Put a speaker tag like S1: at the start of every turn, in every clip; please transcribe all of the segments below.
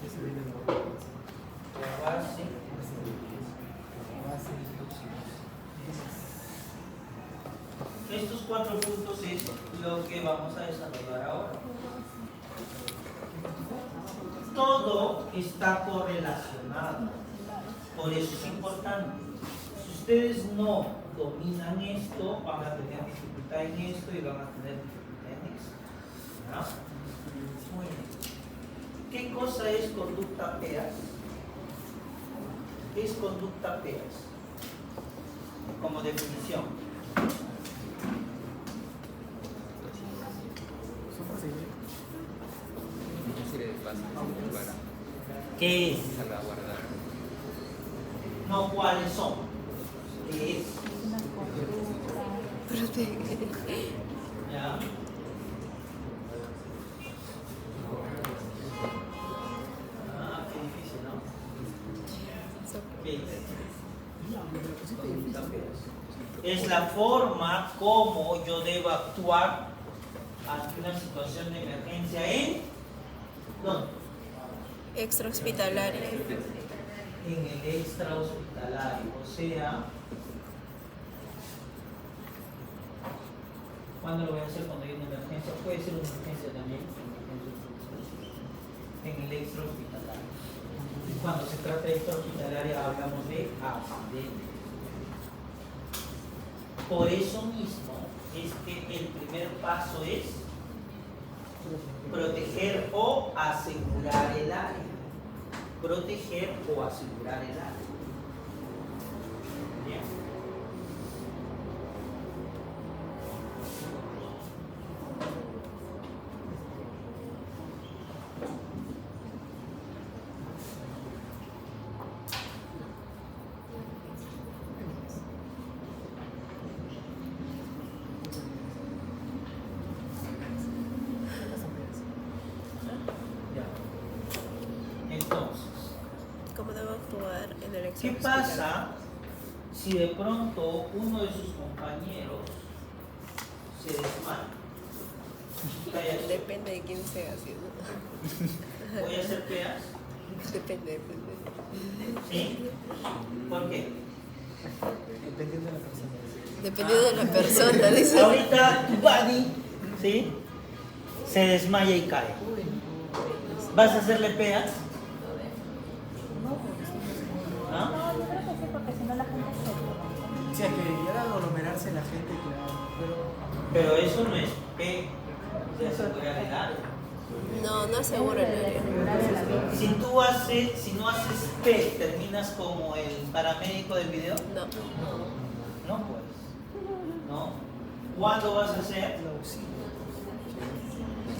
S1: La base. Estos 4 puntos es lo que vamos a desarrollar ahora. Todo está correlacionado, por eso es importante. Si ustedes no dominan esto, van a tener dificultad en esto y van a tener dificultad en esto, ¿no? Muy bien. ¿Qué cosa es conducta PEAS? ¿Qué es conducta PEAS? Como definición. ¿Qué es? No, ¿cuáles son? ¿Qué es? ¿Ya? Qué difícil, ¿no? ¿Qué es? Es la forma como yo debo actuar ante una situación de emergencia en ¿dónde?
S2: Extrahospitalaria.
S1: En el extrahospitalario, o sea, ¿cuándo lo voy a hacer? Cuando hay una emergencia, puede ser una emergencia también, en el extrahospitalario. Y cuando se trata de extrahospitalaria hablamos de accidente. Por eso mismo es que el primer paso es proteger o asegurar el área. Proteger o asegurar el área. Bien. Entonces,
S2: ¿Cómo debo actuar en el
S1: ¿qué
S2: extrahospitalario?
S1: pasa si de pronto uno de sus compañeros se desmaya?
S2: Depende de quién sea, ¿sí?
S1: ¿Voy a hacer PEAS?
S2: Depende.
S1: ¿Sí? ¿Por qué?
S2: Dependiendo de la persona, dice.
S1: Ahorita tu buddy, ¿sí? Se desmaya y cae. ¿Vas a hacerle PEAS? ¿Ah?
S3: No, yo creo que sí, porque si no la gente se...
S4: O sea, que llega a aglomerarse la gente, claro.
S1: Pero eso no es P de asegurar el área.
S2: No aseguro el área.
S1: Si no haces P, ¿terminas como el paramédico del video?
S2: No.
S1: No puedes. ¿No? ¿Cuándo vas a hacer?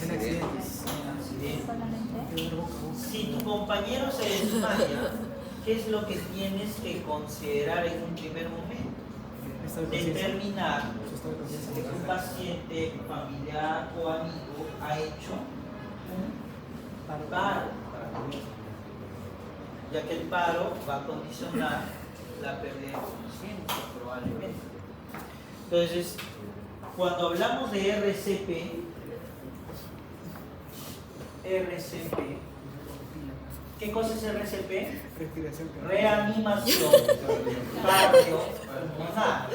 S4: En accidentes.
S1: Accidente. Si tu compañero se desmaya, ¿qué es lo que tienes que considerar en un primer momento? Determinar si un paciente, familiar o amigo ha hecho un paro, ya que el paro va a condicionar la pérdida de conciencia probablemente. Entonces, cuando hablamos de RCP, ¿qué cosa es RCP?
S4: Respiración.
S1: Reanimación cardiopulmonar.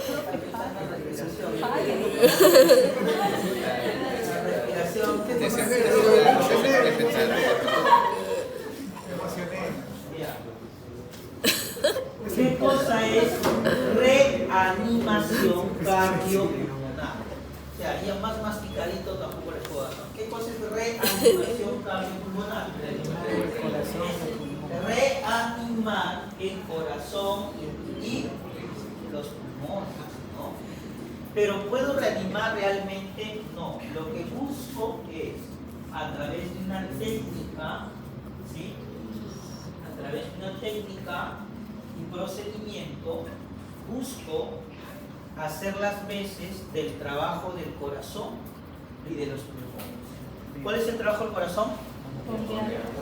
S1: ¿Qué cosa es reanimación cardiopulmonar? O sea, ya más masticadito tampoco les puedo dar. ¿Qué cosa es reanimación cardiopulmonar? Reanimar el corazón y los pulmones, ¿no? Pero ¿puedo reanimar realmente? No. Lo que busco es, a través de una técnica, ¿sí? A través de una técnica y procedimiento, busco hacer las veces del trabajo del corazón y de los pulmones. ¿Cuál es el trabajo del corazón?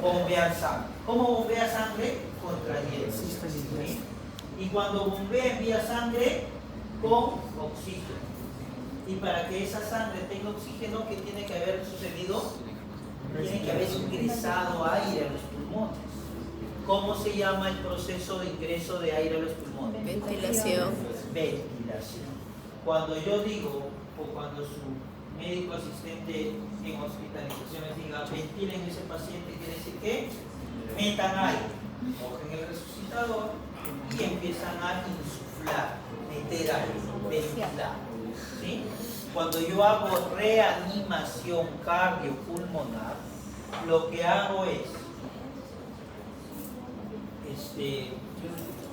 S1: Bombear sangre. ¿Cómo bombea sangre? Contrayendo. ¿Sí? Y cuando bombea, envía sangre con oxígeno. Y para que esa sangre tenga oxígeno, ¿qué tiene que haber sucedido? Tiene que haber ingresado aire a los pulmones. ¿Cómo se llama el proceso de ingreso de aire a los pulmones?
S2: Ventilación.
S1: Ventilación. Cuando yo digo, o cuando su médico asistente en hospitalizaciones diga, ventilen ese paciente, quiere decir que metan aire, cogen el resucitador y empiezan a insuflar, meter aire, ventilar. ¿Sí? Cuando yo hago reanimación cardiopulmonar, lo que hago es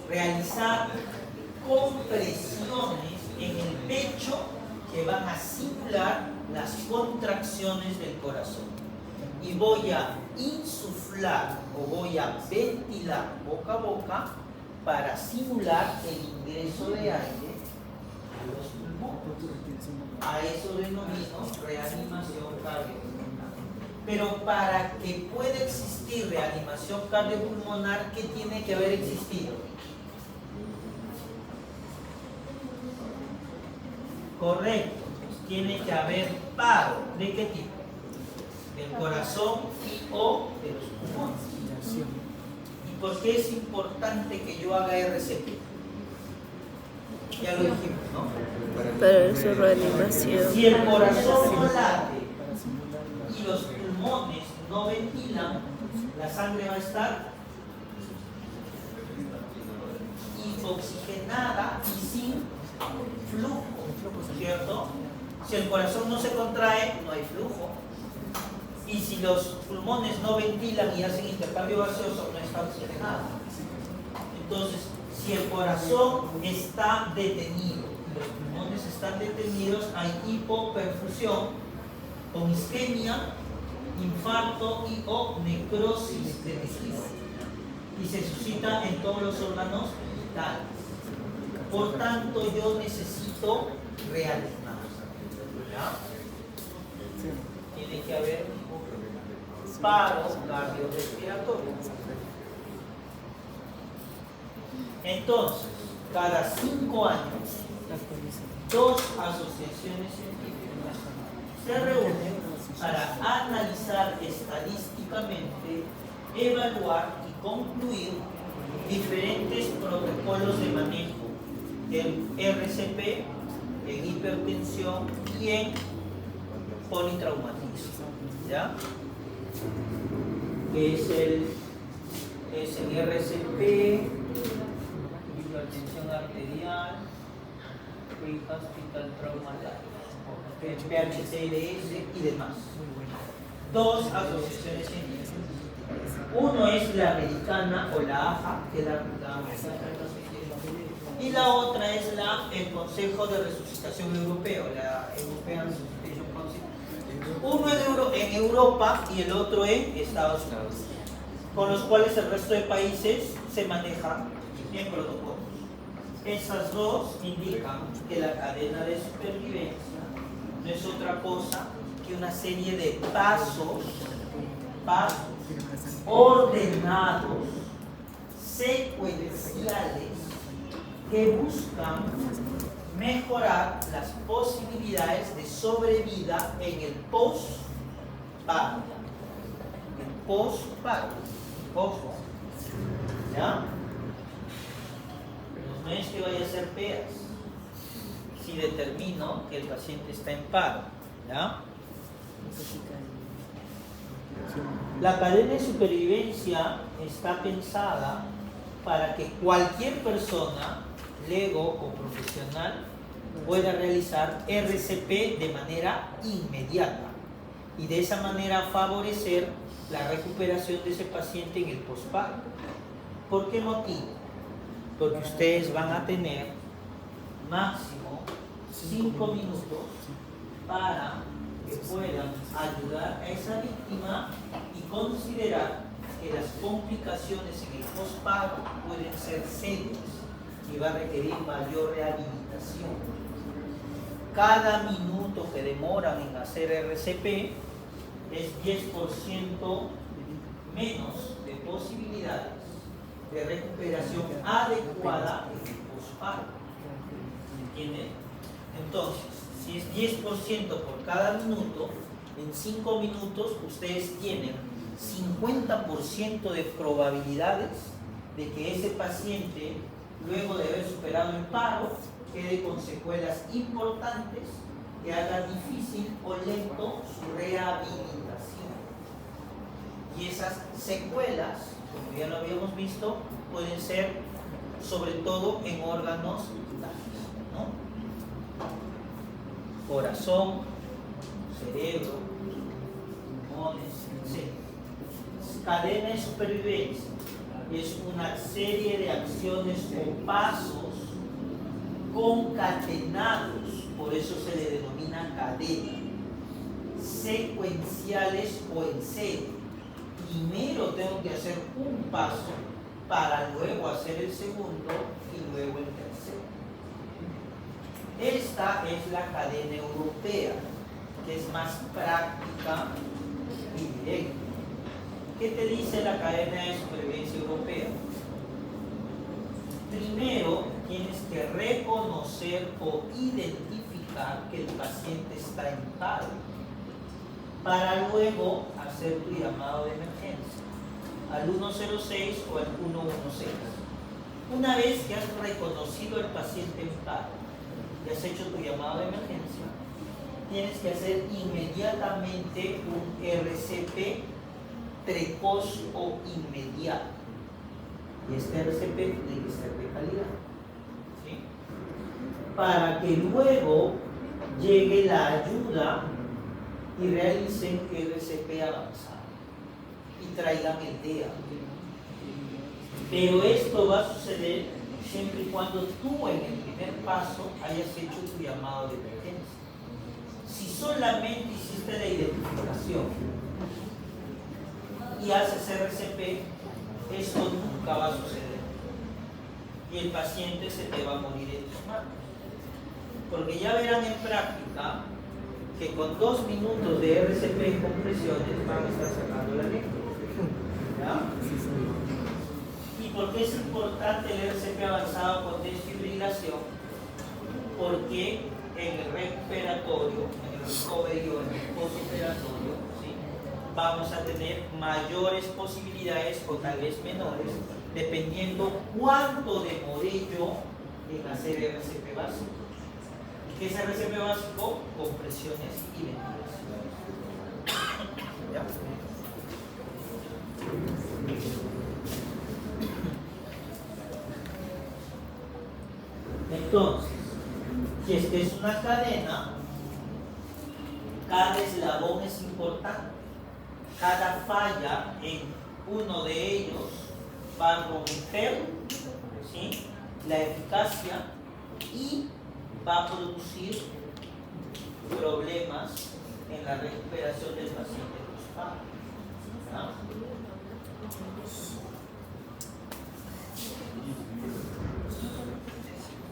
S1: realizar compresiones en el pecho que van a simular las contracciones del corazón. Y voy a insuflar o voy a ventilar boca a boca para simular el ingreso de aire a los pulmones. A eso denomino reanimación cardiopulmonar. Pero para que pueda existir reanimación cardiopulmonar, ¿qué tiene que haber existido? Correcto, pues tiene que haber paro. ¿De qué tipo? Del corazón y o de los pulmones. ¿Y por qué es importante que yo haga RCP? Ya lo dijimos, ¿no?
S2: Para su reanimación.
S1: Si el corazón no late y los pulmones no ventilan, la sangre va a estar oxigenada y sin flujo, ¿cierto? Si el corazón no se contrae, no hay flujo. Y si los pulmones no ventilan y hacen intercambio gaseoso, no está oxigenado. Entonces, si el corazón está detenido y los pulmones están detenidos, hay hipoperfusión con isquemia, infarto y o necrosis de tejido. Y se suscita en todos los órganos vitales. Por tanto, yo necesito reanimar. ¿Ya? Tiene que haber paro cardiorrespiratorio. Entonces, cada 5 años, 2 asociaciones científicas se reúnen para analizar estadísticamente, evaluar y concluir diferentes protocolos de manejo en RCP, en hipertensión y en politraumatismo. ¿Ya? Que es el RCP, hipertensión arterial, pre-hospital trauma life, PHTLS y demás. 2 asociaciones científicas. Uno es la americana o la AHA, que es la y la otra es el Consejo de Resucitación Europeo, la European Resuscitation Council. Uno en Europa y el otro en Estados Unidos, con los cuales el resto de países se manejan en protocolos. Esas 2 indican que la cadena de supervivencia no es otra cosa que una serie de pasos ordenados, secuenciales, que buscan mejorar las posibilidades de sobrevida en el post-parto. El post-parto. Ojo. ¿Ya? No es que vaya a ser peas si determino que el paciente está en paro. ¿Ya? La cadena de supervivencia está pensada para que cualquier persona, lego o profesional, pueda realizar RCP de manera inmediata y de esa manera favorecer la recuperación de ese paciente en el posparto. ¿Por qué motivo? Porque ustedes van a tener máximo 5 minutos para que puedan ayudar a esa víctima y considerar que las complicaciones en el posparto pueden ser serias y va a requerir mayor rehabilitación. Cada minuto que demoran en hacer RCP es 10% menos de posibilidades de recuperación adecuada en el posparto. ¿Entienden? Entonces, si es 10% por cada minuto, en 5 minutos ustedes tienen 50% de probabilidades de que ese paciente, luego de haber superado el paro, quede con secuelas importantes que hagan difícil o lento su rehabilitación. Y esas secuelas, como ya lo habíamos visto, pueden ser sobre todo en órganos vitales, ¿no? Corazón, cerebro, pulmones, etc. Cadena de supervivencia es una serie de acciones o pasos concatenados, por eso se le denomina cadena, secuenciales o en serie. Primero tengo que hacer un paso para luego hacer el segundo y luego el tercero. Esta es la cadena europea, que es más práctica y directa. ¿Qué te dice la cadena de supervivencia europea? Primero, tienes que reconocer o identificar que el paciente está en paro, para luego hacer tu llamado de emergencia al 106 o al 116. Una vez que has reconocido al paciente en paro y has hecho tu llamado de emergencia, tienes que hacer inmediatamente un RCP precoz o inmediato. Y este RCP tiene que ser de calidad, ¿sí? Para que luego llegue la ayuda y realicen RCP avanzado y traigan el DEA. Pero esto va a suceder siempre y cuando tú en el primer paso hayas hecho tu llamado de emergencia. Si solamente hiciste la identificación y haces RCP, esto nunca va a suceder y el paciente se te va a morir en tus manos. Porque ya verán en práctica que con 2 minutos de RCP con presiones van a estar sacando la lengua. ¿Ya? ¿Y por qué es importante el RCP avanzado con desfibrilación? Porque en el recuperatorio, en el recovery o en el postoperatorio, ¿sí?, vamos a tener mayores posibilidades o tal vez menores, dependiendo cuánto demoré yo en hacer RCP básico. ¿Qué es RCP básico? Compresiones y ventilación. ¿Ya? Entonces, si es que es una cadena, cada eslabón es importante. Cada falla en uno de ellos va a romper, ¿sí?, la eficacia y va a producir problemas en la recuperación del paciente postparo.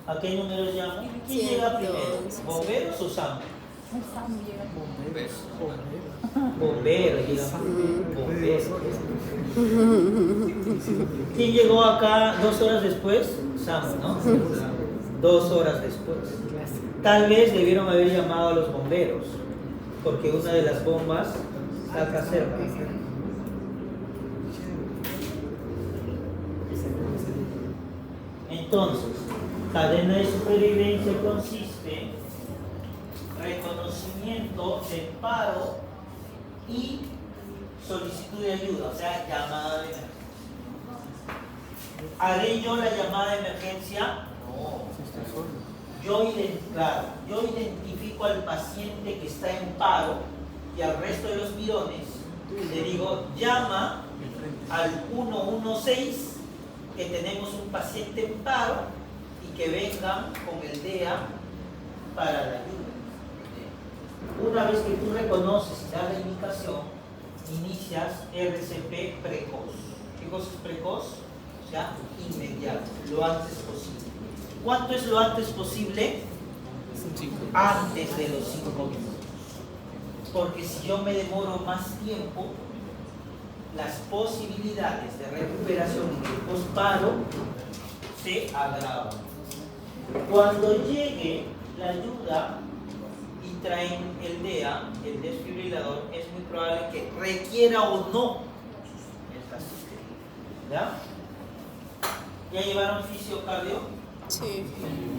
S1: ¿A qué números llamo? ¿Quién llega primero? ¿Bomberos o SAM? Bomberos, digamos. Bomberos. ¿Quién llegó acá 2 horas después? SAM, ¿no? 2 horas después. Tal vez debieron haber llamado a los bomberos, porque una de las bombas está cerca. Entonces, cadena de supervivencia consiste en reconocimiento del paro y solicitud de ayuda, o sea, llamada de emergencia. ¿Haré yo la llamada de emergencia? No. Yo identifico al paciente que está en paro y al resto de los bidones le digo, llama al 116 que tenemos un paciente en paro y que vengan con el DEA para la ayuda. Una vez que tú reconoces y das la indicación, inicias RCP precoz. ¿Qué cosa es precoz? O sea, inmediato, lo antes posible. ¿Cuánto es lo antes posible? Antes de los 5 minutos. Porque si yo me demoro más tiempo, las posibilidades de recuperación y de posparo se agravan. Cuando llegue la ayuda y traen el DEA, el desfibrilador, es muy probable que requiera o no ¿Ya? ¿Ya llevaron fisiocardio?
S2: Sí.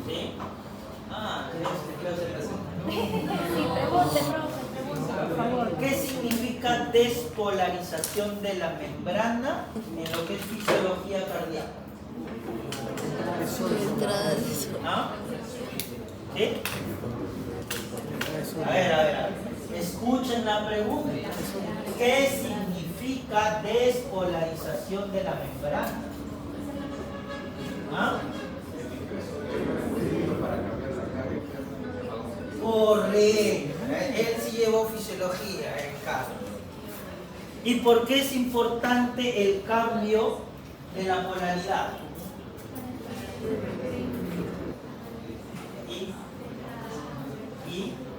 S1: ¿Sí? Ah, creo que se
S3: Sí, pregunte, por favor.
S1: ¿Qué significa despolarización de la membrana en lo que es fisiología cardíaca?
S2: Entrada de sol.
S1: ¿Ah? ¿Sí? A ver. Escuchen la pregunta. ¿Qué significa despolarización de la membrana? ¿Ah? Correcto. Él sí llevó fisiología en casa. ¿Y por qué es importante el cambio de la polaridad?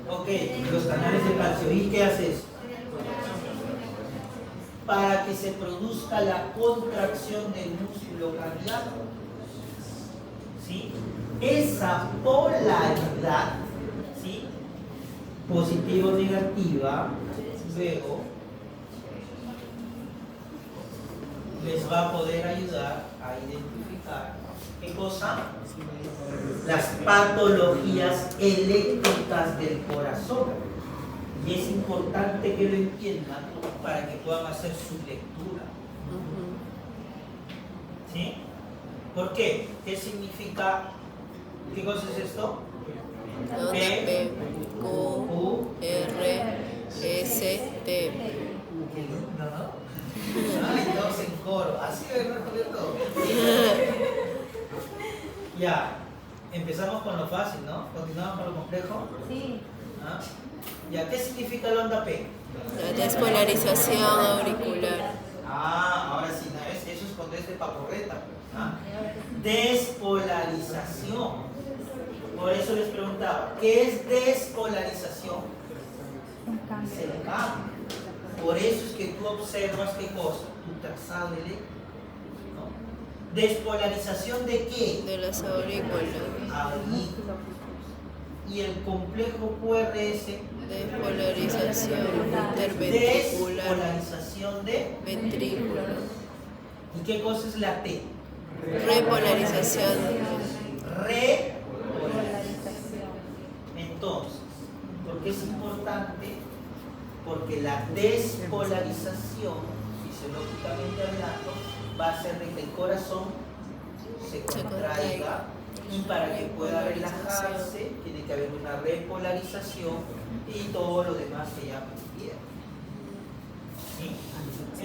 S1: Ok, los canales de calcio. ¿Y qué haces? Para que se produzca la contracción del músculo cardíaco. ¿Sí? Esa polaridad, ¿sí? Positiva o negativa, luego les va a poder ayudar a identificar ¿qué cosa? Las patologías eléctricas del corazón. Y es importante que lo entiendan para que puedan hacer su lectura. ¿Sí? ¿Por qué? ¿Qué significa? ¿Qué cosa es esto?
S2: Onda P, Q, R, S, T.
S1: Qué lindo, ¿no? Ay, todos en coro. Así debe responder todo. Ya, empezamos con lo fácil, ¿no? Continuamos con lo complejo.
S3: Sí.
S1: ¿Ah? Ya, ¿qué significa la onda P?
S2: La despolarización auricular.
S1: Ah, ahora sí, ¿no? Eso es cuando es de paporreta. ¿Ah? Despolarización. Por eso les preguntaba, ¿qué es despolarización?
S3: Un cambio.
S1: Es el cambio. Por eso es que tú observas qué cosa, tu trazado eléctrico. ¿No? ¿Despolarización de qué?
S2: De las aurículas.
S1: Aurículas. Y el complejo QRS,
S2: Despolarización interventricular.
S1: despolarización de.
S2: Ventrículo.
S1: ¿Y qué cosa es la T?
S2: Repolarización.
S1: Repolarización.
S3: Polarización.
S1: Entonces, ¿por qué es importante? Porque la despolarización, fisiológicamente hablando, va a hacer de que el corazón se contraiga y para que pueda relajarse tiene que haber una repolarización y todo lo demás que ya aprendieron. ¿Sí?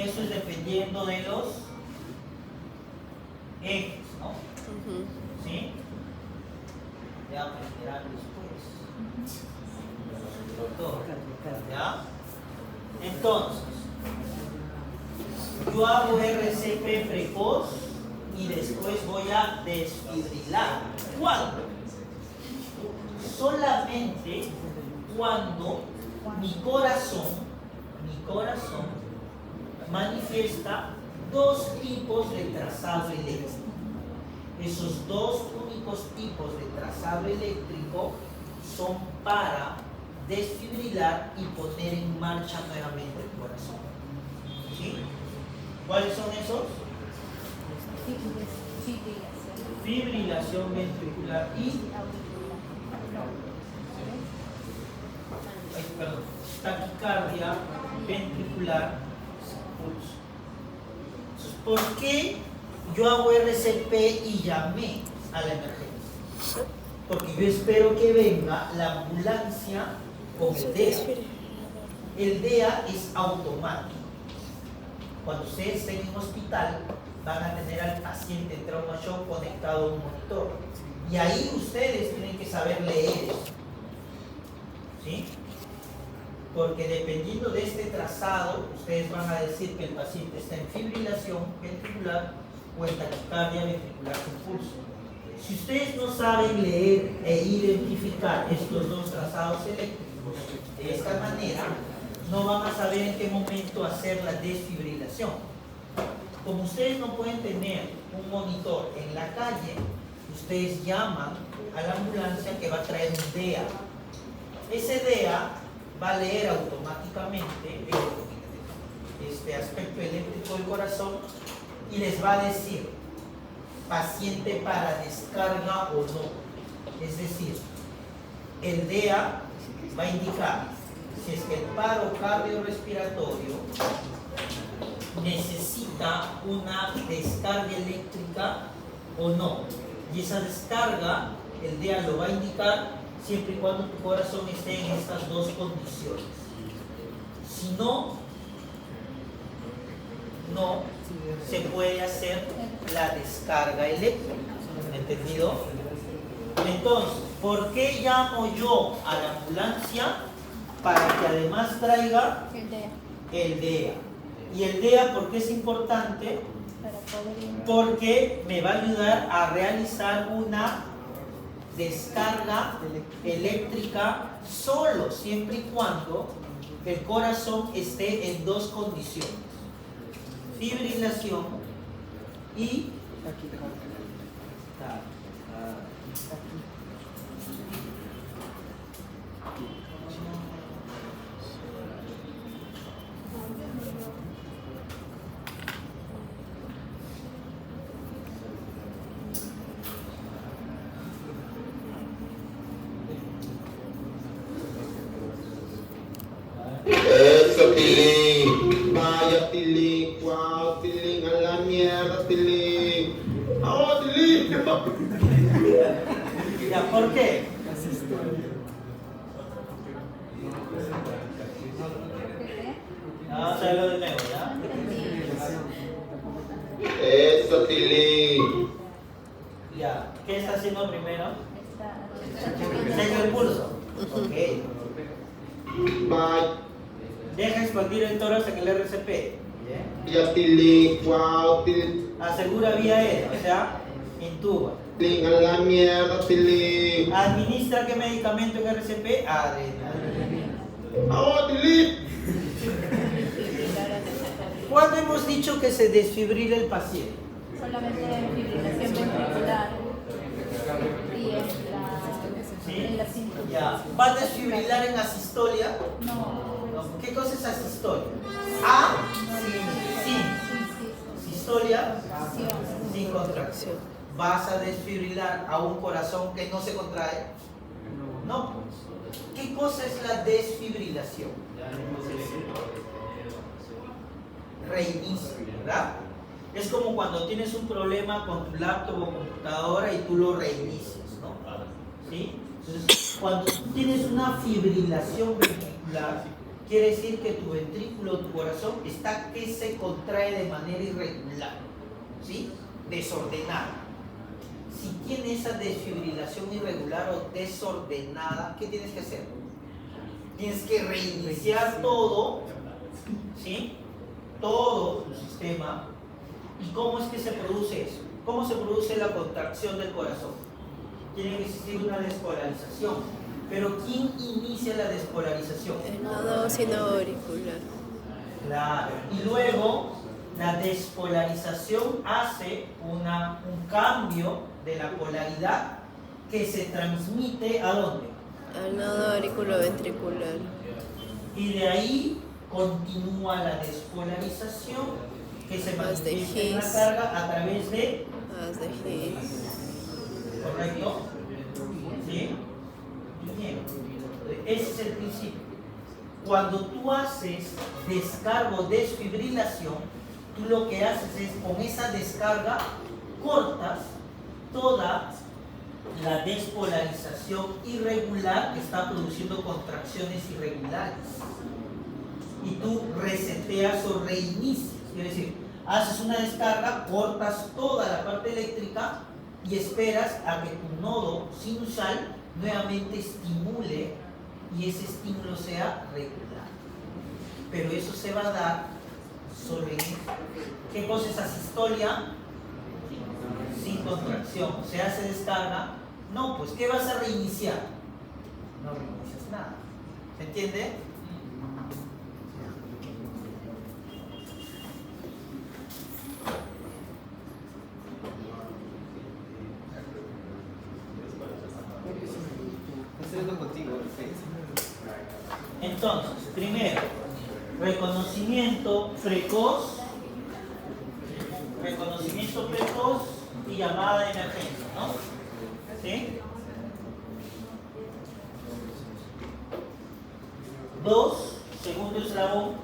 S1: Eso es dependiendo de los ejes, ¿no? ¿Sí? Ya aprenderán después. Todo. ¿Ya? Entonces, yo hago RCP precoz y después voy a desfibrilar. ¿Cuándo? Solamente cuando mi corazón manifiesta dos tipos de trazado eléctrico. Esos dos únicos tipos de trazado eléctrico son para desfibrilar y poner en marcha nuevamente el corazón. ¿Sí? ¿Cuáles son esos? Fibrilación ventricular y taquicardia ventricular pulso. Entonces, ¿por qué yo hago RCP y llamé a la emergencia? Porque yo espero que venga la ambulancia con el DEA. El DEA es automático. Cuando ustedes estén en un hospital, van a tener al paciente en trauma shock conectado a un monitor. Y ahí ustedes tienen que saber leer eso. ¿Sí? Porque dependiendo de este trazado, ustedes van a decir que el paciente está en fibrilación ventricular o en taquicardia ventricular con pulso. Si ustedes no saben leer e identificar estos dos trazados eléctricos de esta manera, no van a saber en qué momento hacer la desfibrilación. Como ustedes no pueden tener un monitor en la calle, ustedes llaman a la ambulancia que va a traer un DEA. Ese DEA va a leer automáticamente este aspecto eléctrico del corazón y les va a decir paciente para descarga o no. Es decir, el DEA va a indicar si es que el paro cardiorrespiratorio necesita una descarga eléctrica o no. Y esa descarga, el DEA lo va a indicar siempre y cuando tu corazón esté en estas dos condiciones. Si no, no se puede hacer la descarga eléctrica. ¿Entendido? Entonces, ¿por qué llamo yo a la ambulancia? Para que además traiga
S3: El DEA.
S1: el DEA. Y el DEA, ¿por qué es importante?
S3: Para poder ir.
S1: Porque me va a ayudar a realizar una descarga eléctrica solo, siempre y cuando el corazón esté en dos condiciones: fibrilación y
S5: Eso, Tilín. Vaya, Tilín. Wow, Tilín. A la mierda, Tilín. ¡Oh, Tilín!
S1: ya, ¿por qué? Vamos a hacerlo de nuevo, ¿ya?
S5: Eso, Tilín.
S1: Ya, ¿qué está haciendo primero?
S3: Está.
S1: Seco el pulso. Ok.
S5: Vaya,
S1: Deja expandir el tórax en el RCP. Bien.
S5: Tilín. Wow, Tilín.
S1: Asegura vía aérea, o sea, intuba.
S5: Tilín. A la mierda, Tilín.
S1: Administra qué medicamento en RCP? Adrenalina.
S5: ¡Oh, Tilín!
S1: ¿Cuándo hemos dicho que se desfibrila el paciente?
S3: Solamente fibrilación ventricular. Y en la cintura.
S1: Ya. ¿Va a desfibrilar en asistolia?
S3: No.
S1: No. ¿Qué cosa es asistolia? A, sin.
S3: Sí.
S1: Sistolia,
S3: Sí.
S1: sin contracción. ¿Vas a desfibrilar a un corazón que no se contrae? No. ¿Qué cosa es la desfibrilación? Reinicio, ¿verdad? Es como cuando tienes un problema con tu laptop o computadora y tú lo reinicias, ¿no? ¿Sí? Entonces, cuando tú tienes una fibrilación ventricular, quiere decir que tu ventrículo, tu corazón, está que se contrae de manera irregular, ¿sí? Desordenada. Si tiene esa desfibrilación irregular o desordenada, ¿qué tienes que hacer? Tienes que reiniciar todo, ¿sí? Todo tu sistema. ¿Y cómo es que se produce eso? ¿Cómo se produce la contracción del corazón? Tiene que existir una despolarización. Pero ¿quién inicia la despolarización?
S2: El nodo sinoauricular.
S1: Claro. Y luego la despolarización hace un cambio de la polaridad que se transmite ¿a dónde?
S2: Al nodo auriculoventricular.
S1: Y de ahí continúa la despolarización que se
S2: Haz de
S1: manifiesta en la
S2: His.
S1: carga a través de...
S2: Haz de His.
S1: ¿Correcto? ¿Sí? Bien. Ese es el principio. Cuando tú haces descargo, desfibrilación, tú lo que haces es, con esa descarga, cortas toda la despolarización irregular que está produciendo contracciones irregulares. Y tú reseteas o reinicias. Quiere decir, haces una descarga, cortas toda la parte eléctrica y esperas a que tu nodo sinusal nuevamente estimule y ese estímulo sea regular. Pero eso se va a dar solo en... ¿Qué cosa es asistolia? Sin contracción. ¿Se hace descarga? No, pues ¿qué vas a reiniciar? No reinicias nada. ¿Se entiende? Entonces, primero, reconocimiento precoz llamada de emergencia, ¿no? ¿Sí? 2, segundo eslabón,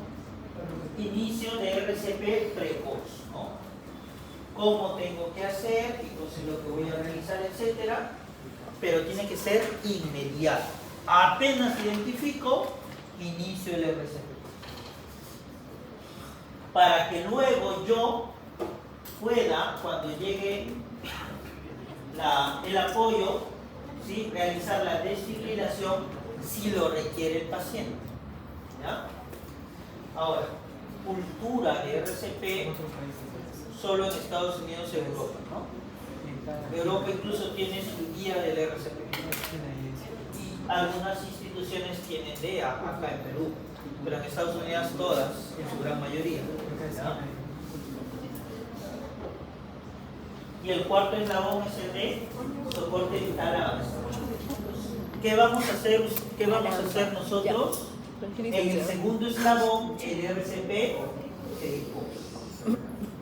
S1: inicio de RCP precoz, ¿no? Cómo tengo que hacer, entonces lo que voy a realizar, etcétera, pero tiene que ser inmediato. Apenas identifico, inicio el RCP. Para que luego yo pueda, cuando llegue el apoyo, ¿sí?, realizar la desfibrilación si lo requiere el paciente. ¿Ya? Ahora, cultura de RCP solo en Estados Unidos y Europa, ¿no? Europa incluso tiene su guía del RCP. Y algunas instituciones tienen DEA acá en Perú, pero en Estados Unidos todas, en su gran mayoría. ¿Ya? Y el cuarto eslabón es el de soporte vital avanzado. ¿Qué vamos a hacer nosotros? En el segundo eslabón, el RCP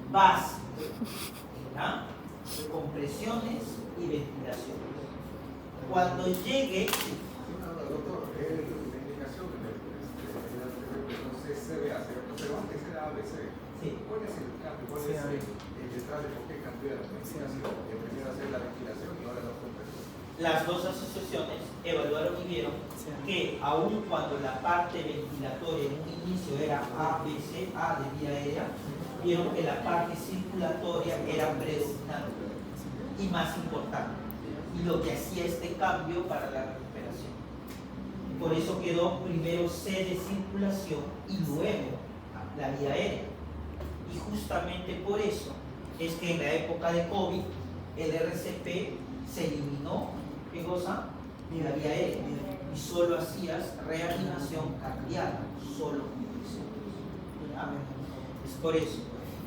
S1: básico, ¿ya? Compresiones y ventilación. Cuando llegue,
S6: doctor, la indicación entonces se ve hacer, pero antes era ABC.
S1: sí,
S6: ¿Cuál es el cambio? ¿Cuál es el detrás de por qué cambió la ventilación? Que primero hacer la ventilación y ahora las compresiones.
S1: las dos asociaciones evaluaron y vieron que aun cuando la parte ventilatoria en un inicio era ABC, A de vía aérea, vieron que la parte circulatoria era predominante y más importante, y lo que hacía este cambio para la recuperación. Por eso quedó primero C de circulación y luego la vía aérea. Y justamente por eso es que en la época de COVID el RCP se eliminó, ¿qué cosa? La vía aérea. Y solo hacías reanimación cardíaca, solo compresión. ¿Ya? Es por eso.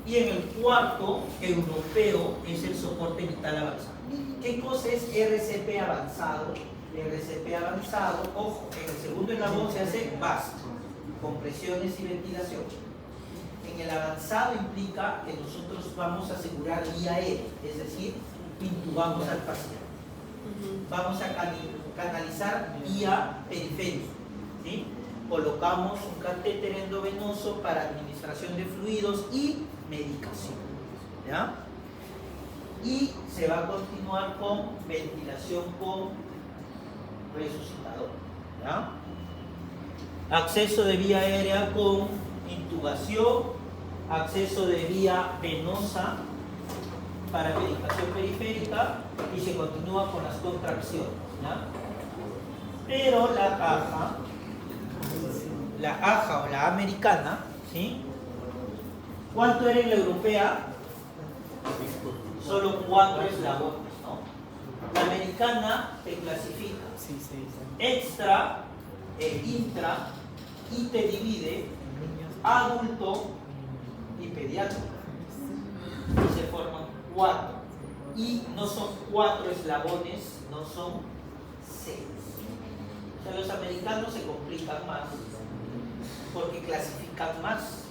S1: Y en el cuarto, europeo, es el soporte vital avanzado. ¿Qué cosa es RCP avanzado? RCP avanzado, ojo, en el segundo eslabón se hace básico, compresiones y ventilación. En el avanzado implica que nosotros vamos a asegurar vía aérea, es decir, intubamos al paciente. Vamos a canalizar vía periférica, ¿sí? Colocamos un catéter endovenoso para administración de fluidos y medicación, ¿ya? Y se va a continuar con ventilación con resucitador, ¿ya? Acceso de vía aérea con intubación, acceso de vía venosa para medicación periférica y se continúa con las contracciones, ¿ya? Pero la AJA o la americana, ¿sí? ¿Cuánto era en la europea? Solo 4 eslabones, ¿no? La americana te clasifica extra, intra, y te divide adulto y pediátrico. Y se forman 4. Y no son 4 eslabones, no son 6. O sea, los americanos se complican más porque clasifican más,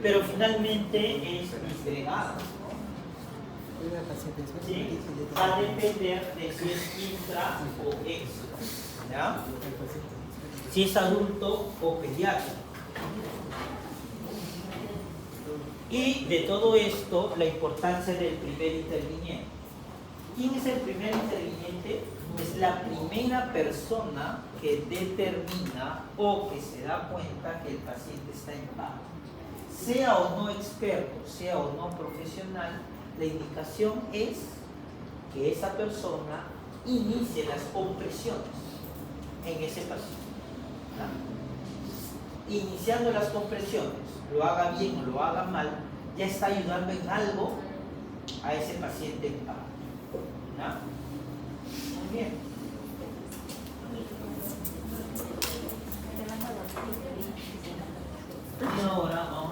S1: pero finalmente es disgregado, ¿no? ¿Sí? Va a depender de si es intra o extra, ¿ya? Si es adulto o pediátrico. Y de todo esto, la importancia del primer interviniente. ¿Quién es el primer interviniente? Es la primera persona que determina o que se da cuenta que el paciente está en paro. Sea o no experto, sea o no profesional, la indicación es que esa persona inicie las compresiones en ese paciente, ¿no? Iniciando las compresiones, lo haga bien o lo haga mal, ya está ayudando en algo a ese paciente en paro, ¿no? Muy bien. Y ahora vamos